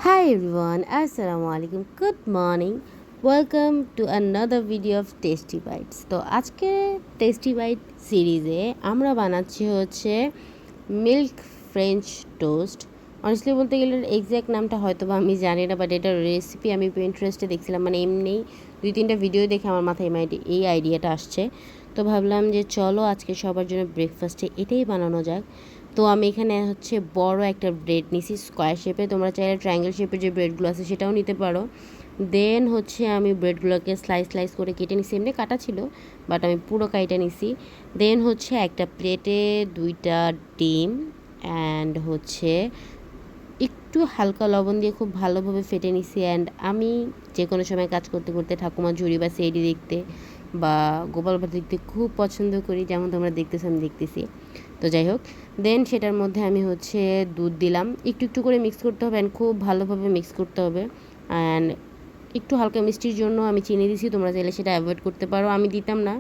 Hi everyone, Assalamu alaikum. Good morning. Welcome to another video of Tasty Bites. তো আজকে tasty byte সিরিজে আমরা বানাচ্ছি হচ্ছে মিল্ক ফ্রেঞ্চ টোস্ট। অনেস্টলি বলতে গেলে এক্স্যাক্ট নামটা হয়তো বা আমি জানি না, বাট এটার রেসিপি আমি পিন্টারেস্টে দেখছিলাম, মানে এমনি 2-3টা ভিডিও দেখে আমার মাথায় এই আইডিয়াটা আসছে। তো ভাবলাম যে চলো আজকে সবার জন্য ব্রেকফাস্টে এটাই বানানো যাক। তো আমি এখানে হচ্ছে বড় একটা ব্রেড নিছি স্কোয়ার শেপে, তোমরা চাইলে ট্রায়াঙ্গেল শেপের যে ব্রেডগুলো আছে সেটাও নিতে পারো। দেন হচ্ছে আমি ব্রেডগুলোকে স্লাইস করে কেটে নিছি, এমনি কাটা ছিল বাট আমি পুরো কাইটা নিছি। দেন হচ্ছে একটা প্লেটে 2টা ডিম অ্যান্ড হচ্ছে একটু হালকা লবণ দিয়ে খুব ভালোভাবে ফেটে নিছি। অ্যান্ড আমি যে কোনো সময় কাজ করতে করতে ঠাকুমা ঝুড়ি বা সেডি দেখতে বা গোপাল ভাত দেখতে খুব পছন্দ করি, যেমন তোমরা দেখতেছো আমি দেখতেছি। তো যাই হোক, দেন সেটার মধ্যে আমি হচ্ছে দুধ দিলাম, একটু করে মিক্স করতে হবে অ্যান্ড খুব ভালোভাবে মিক্স করতে হবে। অ্যান্ড একটু হালকা মিষ্টির জন্য আমি চিনি দিছি, তোমরা চাইলে সেটা অ্যাভয়েড করতে পারো, আমি দিতাম না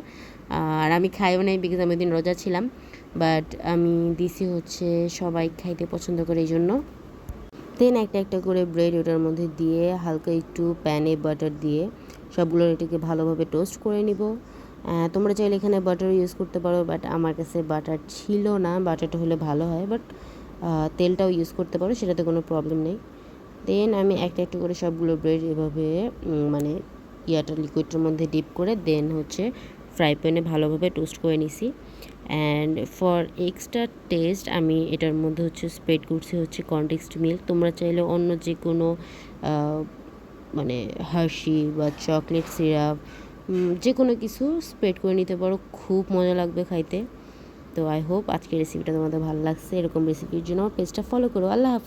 আর আমি খাইও নাই বিকজ আমি ওই দিন রোজা ছিলাম। বাট আমি দিছি হচ্ছে সবাই খাইতে পছন্দ করে এই জন্য। দেন একটা করে ব্রেড ওটার মধ্যে দিয়ে হালকা একটু প্যানে বাটার দিয়ে সবগুলো এটাকে ভালোভাবে টোস্ট করে নিব। তোমরা চাইলে এখানে বাটার ইউজ করতে পারো, বাট আমার কাছে বাটার ছিল না, বাটারটা হলে ভালো হয়, বাট তেলটাও ইউজ করতে পারো, সেটাতে কোনো প্রবলেম নেই। দেন আমি একটা করে সবগুলো ব্রেড এভাবে মানে লিকুইডটার মধ্যে ডিপ করে দেন হচ্ছে ফ্রাই প্যানে ভালোভাবে টোস্ট করে নিছি। অ্যান্ড ফর এক্সট্রা টেস্ট আমি এটার মধ্যে হচ্ছে স্প্রেড করছি হচ্ছে কনডেন্সড মিল্ক। তোমরা চাইলে অন্য যে কোনো মানে হার্শি বা চকলেট সিরাপ যে কোনো কিছু স্প্রেড করে নিতে পারো, খুব মজা লাগবে খাইতে। তো আই হোপ আজকের রেসিপিটা তোমাদের ভালো লাগছে। এরকম রেসিপির জন্য আমার পেজটা ফলো করো। আল্লাহ হাফেজ।